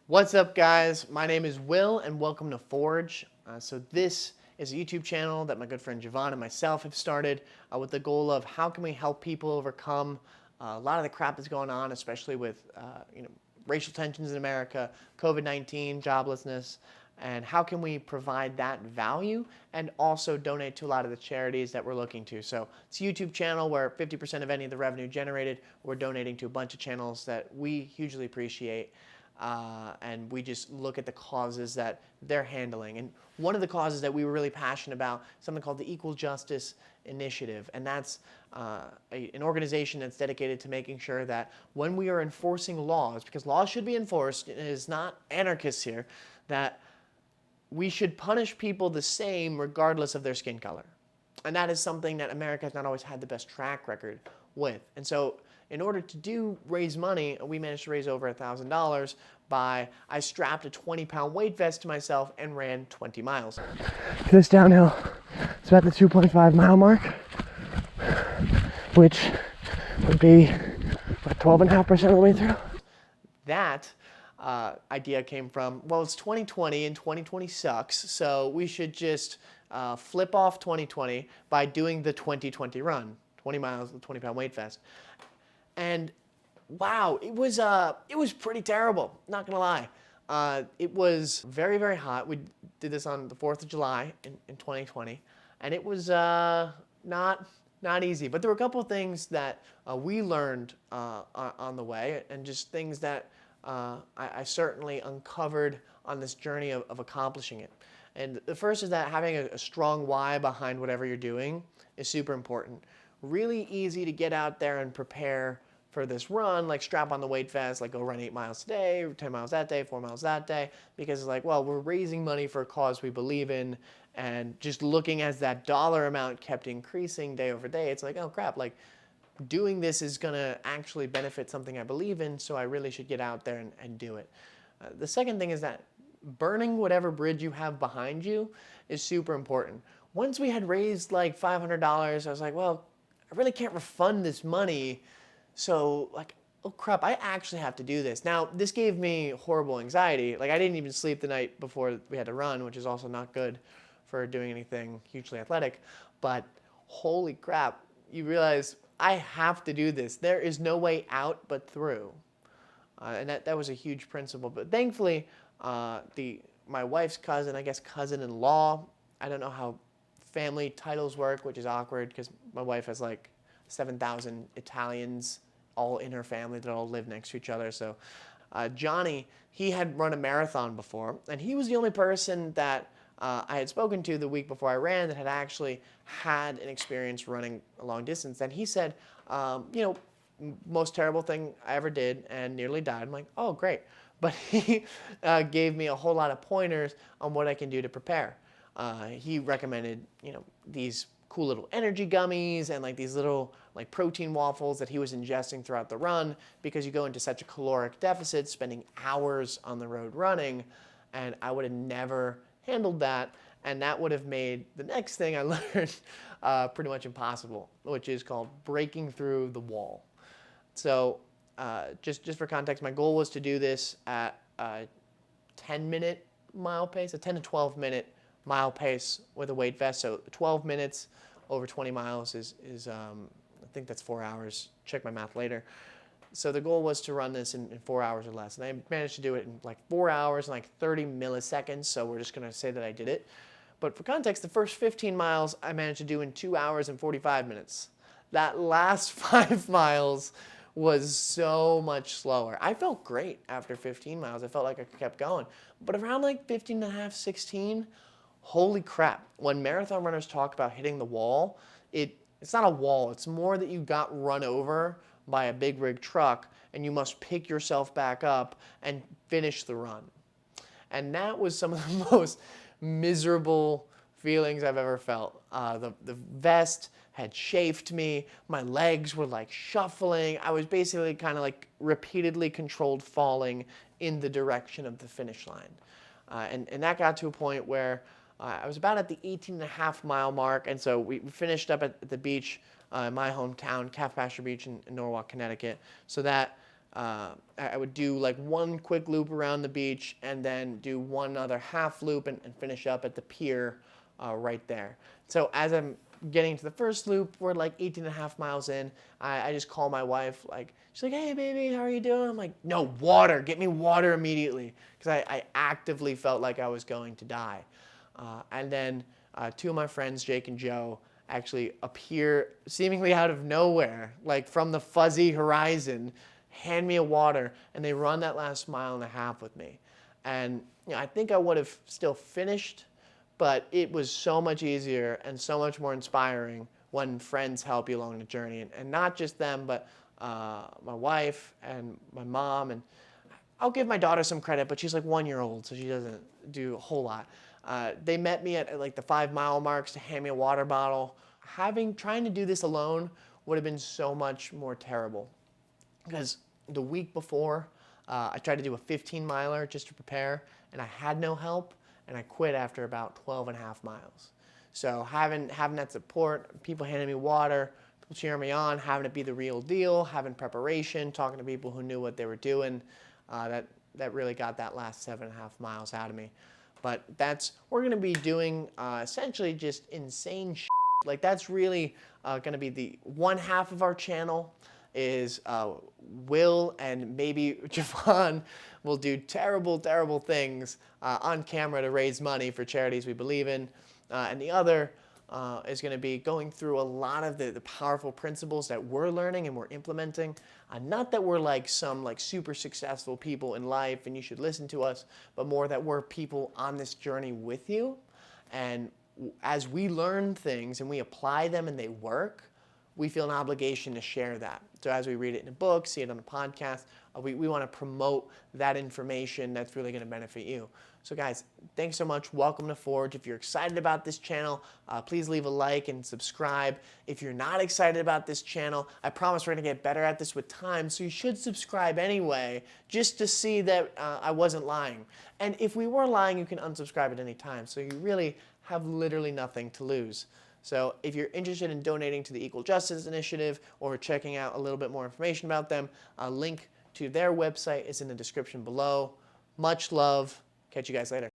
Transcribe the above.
What's up, guys? My name is Will, and welcome to Forge. This is a YouTube channel that my good friend Javon and myself have started with the goal of how can we help people overcome a lot of the crap that's going on, especially with racial tensions in America, COVID-19, joblessness, and how can we provide that value and also donate to a lot of the charities that we're looking to. So it's a YouTube channel where 50% of any of the revenue generated, we're donating to a bunch of channels that we hugely appreciate. And we just look at the causes that they're handling. And one of the causes that we were really passionate about, something called the Equal Justice Initiative. And that's an organization that's dedicated to making sure that when we are enforcing laws, because laws should be enforced, it is not anarchists here, that we should punish people the same regardless of their skin color. And that is something that America has not always had the best track record with. And so in order to raise money, we managed to raise over $1,000 I strapped a 20-pound weight vest to myself and ran 20 miles. This downhill is about the 2.5 mile mark, which would be about 12.5% of the way through. That idea came from, well, it's 2020 and 2020 sucks, so we should just flip off 2020 by doing the 2020 run, 20 miles with a 20-pound weight vest. And wow, it was pretty terrible, not gonna lie. It was very, very hot. We did this on the 4th of July in 2020, and it was not easy. But there were a couple of things that we learned on the way, and just things that I certainly uncovered on this journey of accomplishing it. And the first is that having a strong why behind whatever you're doing is super important. Really easy to get out there and prepare for this run, like strap on the weight vest, like go run 8 miles today, 10 miles that day, 4 miles that day, because it's like, well, we're raising money for a cause we believe in, and just looking as that dollar amount kept increasing day over day, it's like, oh crap, like doing this is gonna actually benefit something I believe in, so I really should get out there and do it. The second thing is that burning whatever bridge you have behind you is super important. Once we had raised like $500, I was like, well, I really can't refund this money. So like, oh crap, I actually have to do this. Now, this gave me horrible anxiety. Like I didn't even sleep the night before we had to run, which is also not good for doing anything hugely athletic. But holy crap, you realize I have to do this. There is no way out but through. And that was a huge principle. But thankfully, my wife's cousin, I guess cousin-in-law, I don't know how family titles work, which is awkward because my wife has like 7,000 Italians all in her family that all live next to each other. So Johnny, he had run a marathon before, and he was the only person that I had spoken to the week before I ran that had actually had an experience running a long distance. And he said, most terrible thing I ever did and nearly died. I'm like, oh, great. But he gave me a whole lot of pointers on what I can do to prepare. He recommended, these cool little energy gummies and like these little like protein waffles that he was ingesting throughout the run, because you go into such a caloric deficit, spending hours on the road running, and I would have never handled that, and that would have made the next thing I learned pretty much impossible, which is called breaking through the wall. So just for context, my goal was to do this at a 10-minute mile pace, a 10 to 12-minute mile pace with a weight vest. So 12 minutes over 20 miles is I think that's 4 hours. Check my math later. So the goal was to run this in 4 hours or less. And I managed to do it in like 4 hours and like 30 milliseconds. So we're just going to say that I did it. But for context, the first 15 miles I managed to do in 2 hours and 45 minutes. That last 5 miles was so much slower. I felt great after 15 miles. I felt like I kept going. But around like 15 and a half, 16, holy crap. When marathon runners talk about hitting the wall, it's not a wall. It's more that you got run over by a big rig truck and you must pick yourself back up and finish the run. And that was some of the most miserable feelings I've ever felt. The vest had chafed me. My legs were like shuffling. I was basically kind of like repeatedly controlled falling in the direction of the finish line. And that got to a point where I was about at the 18.5 mile mark, and so we finished up at the beach in my hometown, Calf Pasture Beach in Norwalk, Connecticut. So that I would do like one quick loop around the beach and then do one other half loop and finish up at the pier right there. So as I'm getting to the first loop, we're like 18 and a half miles in. I just call my wife, like, she's like, hey, baby, how are you doing? I'm like, no, water. Get me water immediately. Because I actively felt like I was going to die. And then two of my friends, Jake and Joe, actually appear seemingly out of nowhere, like from the fuzzy horizon, hand me a water, and they run that last mile and a half with me. And I think I would have still finished, but it was so much easier and so much more inspiring when friends help you along the journey. And not just them, but my wife and my mom. And I'll give my daughter some credit, but she's like 1 year old, so she doesn't do a whole lot. They met me at like the 5 mile marks to hand me a water bottle. Trying to do this alone would have been so much more terrible, because the week before, I tried to do a 15 miler just to prepare, and I had no help, and I quit after about 12 and a half miles. So having that support, people handing me water, people cheering me on, having it be the real deal, having preparation, talking to people who knew what they were doing, that really got that last 7.5 miles out of me. But we're going to be doing essentially just insane shit. Like that's really going to be the one half of our channel is Will and maybe Javon will do terrible, terrible things on camera to raise money for charities we believe in. And the other is going to be going through a lot of the powerful principles that we're learning and we're implementing. Not that we're like some like super successful people in life and you should listen to us, but more that we're people on this journey with you. And as we learn things and we apply them and they work, we feel an obligation to share that. So as we read it in a book, see it on a podcast, we want to promote that information that's really going to benefit you. So guys, thanks so much. Welcome to Forge. If you're excited about this channel, please leave a like and subscribe. If you're not excited about this channel, I promise we're going to get better at this with time, so you should subscribe anyway, just to see that I wasn't lying. And if we were lying, you can unsubscribe at any time, so you really have literally nothing to lose. So if you're interested in donating to the Equal Justice Initiative or checking out a little bit more information about them, a link to their website is in the description below. Much love. Catch you guys later.